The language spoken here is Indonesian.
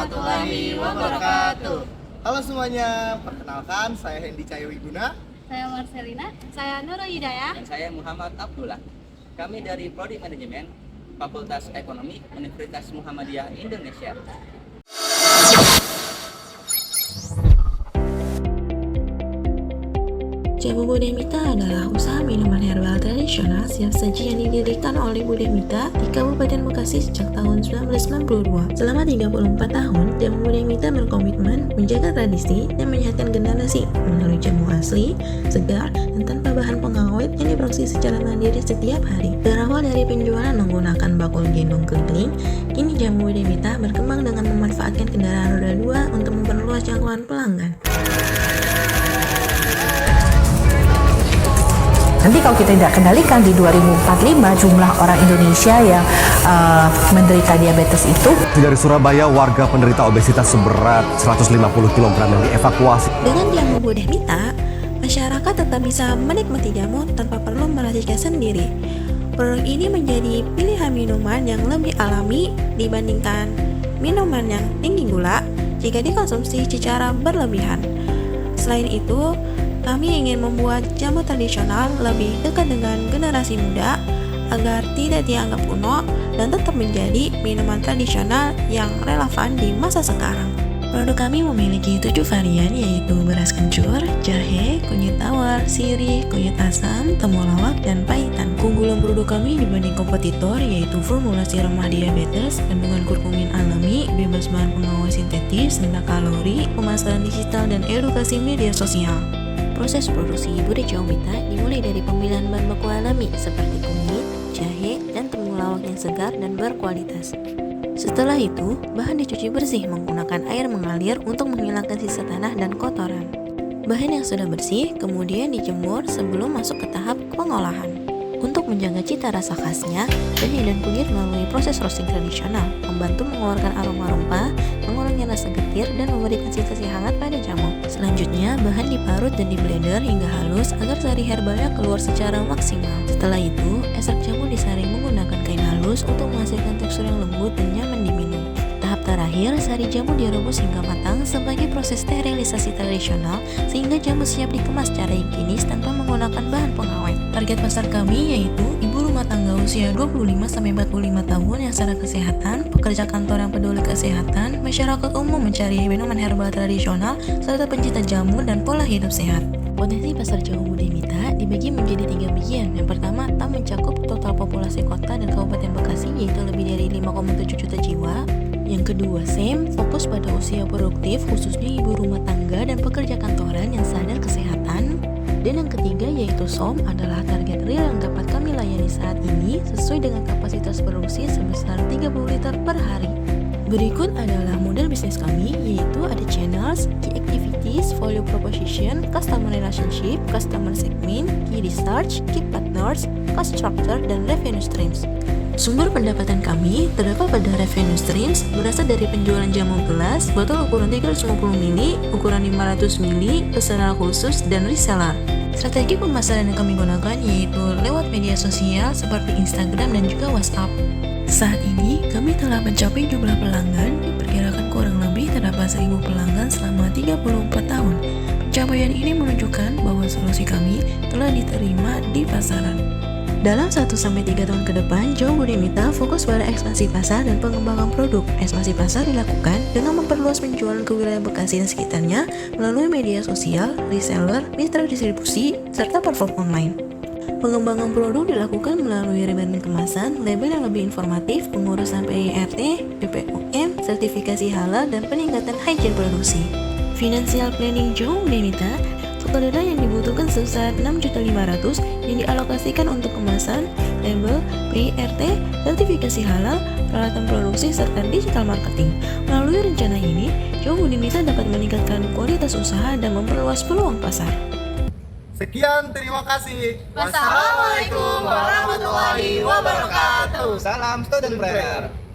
warahmatullahi wabarakatuh. Halo semuanya, perkenalkan saya Hendy Cahyawiguna. Saya Marcelina. Saya Nurul Hidayah. Dan saya Muhammad Abdullah. Kami dari Prodi Manajemen, Fakultas Ekonomi, Universitas Muhammadiyah Indonesia. Jamu Budemita adalah usaha minuman herbal tradisional siap saji yang didirikan oleh Budemita di Kabupaten Bekasi sejak tahun 1992. Selama 34 tahun, Jamu Budemita berkomitmen menjaga tradisi dan menyehatkan generasi melalui jamu asli, segar, dan tanpa bahan pengawet yang diproduksi secara mandiri setiap hari. Berawal dari penjualan menggunakan bakul gendong keliling, kini Jamu Budemita berkembang dengan memanfaatkan kendaraan roda 2 untuk memperluas jangkauan pelanggan. Nanti kalau kita tidak kendalikan di 2045 jumlah orang Indonesia yang menderita diabetes itu. Dari Surabaya, warga penderita obesitas seberat 150 kg yang dievakuasi. Dengan Jamu Budemita, masyarakat tetap bisa menikmati jamu tanpa perlu meracikan sendiri. Produk ini menjadi pilihan minuman yang lebih alami dibandingkan minuman yang tinggi gula jika dikonsumsi secara berlebihan. Selain itu, kami ingin membuat jamu tradisional lebih dekat dengan generasi muda agar tidak dianggap kuno dan tetap menjadi minuman tradisional yang relevan di masa sekarang. Produk kami memiliki 7 varian yaitu beras kencur, jahe, kunyit tawar, sirih, kunyit asam, temulawak, dan pahitan. Keunggulan produk kami dibanding kompetitor yaitu formulasi ramah diabetes, kandungan kurkumin alami, bebas bahan pengawet sintetis, rendah kalori, pemasaran digital, dan edukasi media sosial. Proses produksi Bude Jaumita dimulai dari pemilihan bahan baku alami seperti kunyit, jahe, dan temulawak yang segar dan berkualitas. Setelah itu, bahan dicuci bersih menggunakan air mengalir untuk menghilangkan sisa tanah dan kotoran. Bahan yang sudah bersih kemudian dijemur sebelum masuk ke tahap pengolahan. Untuk menjaga cita rasa khasnya, jahe dan kunyit melalui proses roasting tradisional, membantu mengeluarkan aroma rempah, mengurangi rasa getir, dan memberikan sensasi hangat pada jamu. Selanjutnya, bahan diparut dan diblender hingga halus agar sari herbalnya keluar secara maksimal. Setelah itu, ekstrak jamu disaring menggunakan kain halus untuk menghasilkan tekstur yang lembut dan nyaman diminum. Tahap terakhir, sari jamu direbus hingga matang sebagai proses sterilisasi tradisional sehingga jamu siap dikemas secara higienis tanpa menggunakan bahan pengawet. Target pasar kami yaitu ibu rumah tangga usia 25-45 tahun yang secara kesehatan, pekerja kantor yang peduli kesehatan, masyarakat umum mencari minuman herbal tradisional, serta pencinta jamu dan pola hidup sehat. Potensi pasar Jamu Budemita dibagi menjadi 3 bagian. Yang pertama, tak mencakup total populasi kota dan Kabupaten Bekasi yaitu lebih dari 5,7 juta jiwa. Yang kedua, SEM fokus pada usia produktif khususnya ibu rumah tangga dan pekerja kantoran yang sadar kesehatan. Dan yang ketiga yaitu SOM adalah target real yang dapat kami layani saat ini sesuai dengan kapasitas produksi sebesar 30 liter per hari. Berikut adalah model bisnis kami yaitu ada channels, key activities, value proposition, customer relationship, customer segment, key research, key partners, cost structure, dan revenue streams. Sumber pendapatan kami terdapat pada revenue streams berasal dari penjualan jamu gelas, botol ukuran 350 ml, ukuran 500 ml, pesanan khusus, dan reseller. Strategi pemasaran yang kami gunakan yaitu lewat media sosial seperti Instagram dan juga WhatsApp. Saat ini kami telah mencapai jumlah pelanggan, diperkirakan kurang lebih terdapat 1000 pelanggan selama 34 tahun. Pencapaian ini menunjukkan bahwa solusi kami telah diterima di pasaran. Dalam 1-3 tahun ke depan, Jamu Budemita fokus pada ekspansi pasar dan pengembangan produk. Ekspansi pasar dilakukan dengan memperluas penjualan ke wilayah Bekasi dan sekitarnya melalui media sosial, reseller, mitra distribusi, serta platform online. Pengembangan produk dilakukan melalui rebranding kemasan, label yang lebih informatif, pengurusan PIRT, BPOM, sertifikasi halal, dan peningkatan hygiene produksi. Financial planning Jamu Budemita, total dana yang dibutuhkan sebesar 6.500.000 yang dialokasikan untuk kemasan, label, PIRT, sertifikasi halal, peralatan produksi, serta digital marketing. Melalui rencana ini, Jamu Budemita dapat meningkatkan kualitas usaha dan memperluas peluang pasar. Sekian, terima kasih. Wassalamualaikum warahmatullahi wabarakatuh. Salam student planner.